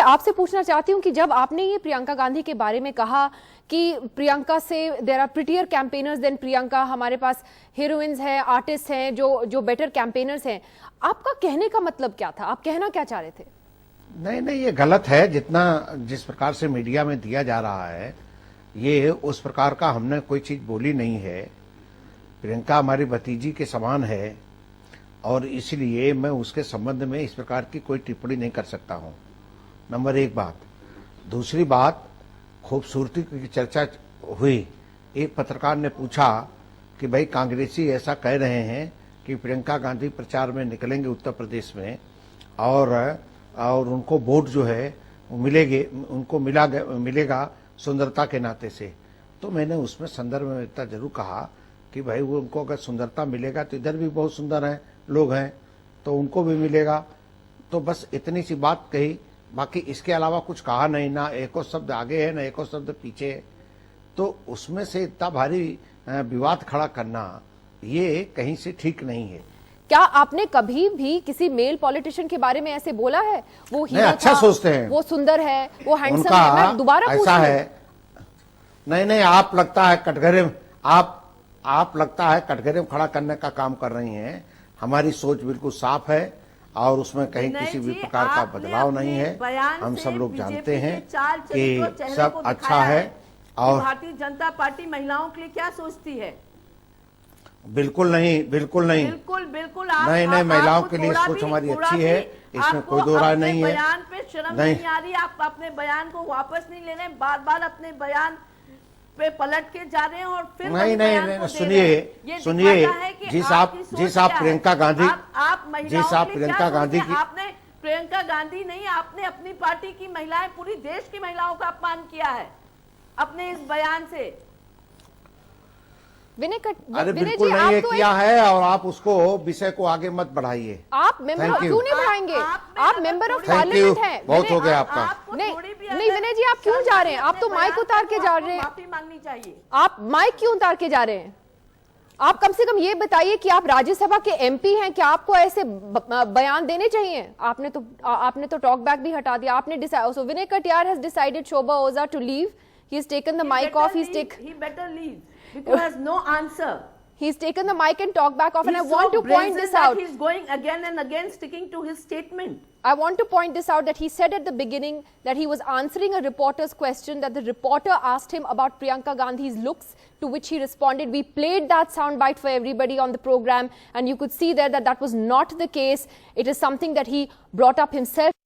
आपसे पूछना चाहती हूं कि जब आपने ये प्रियंका गांधी के बारे में कहा कि प्रियंका से there are prettier campaigners than Priyanka, हमारे पास हीरोइंस हैं, आर्टिस्ट हैं जो बेटर कैंपेनर्स हैं, आपका कहने का मतलब क्या था? आप कहना क्या चाह रहे थे? नहीं, ये गलत है। जिस प्रकार से मीडिया में दिया जा रहा है, ये उस प्रकार का हमने कोई चीज बोली नहीं है। प्रियंका हमारी भतीजी के समान है और इसलिए मैं उसके संबंध में इस प्रकार की कोई टिप्पणी नहीं कर सकता हूं। नंबर एक बात। दूसरी बात, खूबसूरती की चर्चा हुई। एक पत्रकार ने पूछा कि भाई कांग्रेसी ऐसा कह रहे हैं कि प्रियंका गांधी प्रचार में निकलेंगे उत्तर प्रदेश में और उनको वोट जो है उनको मिलेगा सुंदरता के नाते से। तो मैंने उसमें संदर्भ में इतना जरूर कहा कि भाई वो उनको अगर सुंदरता मिलेगा तो इधर भी बहुत सुंदर हैं लोग हैं, तो उनको भी मिलेगा। तो बस इतनी सी बात कही, बाकी इसके अलावा कुछ कहा नहीं। ना एको शब्द आगे है ना एको शब्द पीछे है। तो उसमें से इतना भारी विवाद खड़ा करना ये कहीं से ठीक नहीं है। क्या आपने कभी भी किसी मेल पॉलिटिशियन के बारे में ऐसे बोला है? वो हीरो अच्छा सोचते हैं, वो सुंदर है, वो हैंडसम है? मैं दोबारा ऐसा है। नहीं, आप लगता है कटघरे आप लगता है कटघरे में खड़ा करने का काम कर रही हैं। हमारी सोच बिल्कुल साफ है और उसमें कहीं किसी भी प्रकार का बदलाव नहीं है। हम सब लोग जानते हैं कि सब अच्छा है। और भारतीय जनता पार्टी महिलाओं के लिए क्या सोचती है? बिल्कुल नहीं। नहीं, महिलाओं के लिए सोच हमारी अच्छी है, इसमें कोई दो राय नहीं है। बयान पे शर्म नहीं आ रही? आप अपने बयान को वापस नहीं ले रहे, बार बार अपने बयान पे पलट के जा रहे हैं और फिर नहीं, सुनिए। जिस आप प्रियंका गांधी की आपने प्रियंका गांधी नहीं, आपने अपनी पार्टी की महिलाएं, पूरी देश की महिलाओं का अपमान किया है अपने इस बयान से। अरे बिल्कुल नहीं ये किया है और आप उसको विषय को आगे मत बढ़ाइए। आप मेंबर क्यों नहीं बढ़ाएंगे? आप मेंबर ऑफ पार्लियामेंट हैं। बहुत हो गया आपका। नहीं विनय जी, आप क्यों जा रहे हैं? आप तो माइक उतार के जा रहे हैं। माफी मांगनी चाहिए। आप माइक क्यों उतार के जा रहे हैं? आप कम से कम ये बताइए कि आप राज्यसभा के एमपी हैं, क्या आपको ऐसे बयान देने चाहिए? आपने तो टॉक बैक भी हटा दिया। आपने so Vinay Katiyar has decided Shobha Ojha to leave. He has taken the mic off. He better leave because he has no answer. He's taken the mic and talked back off, and I want to point this out. He's going again and again sticking to his statement. I want to point this out that he said at the beginning that he was answering a reporter's question, that the reporter asked him about Priyanka Gandhi's looks, to which he responded. We played that soundbite for everybody on the program, and you could see there that that was not the case. It is something that he brought up himself.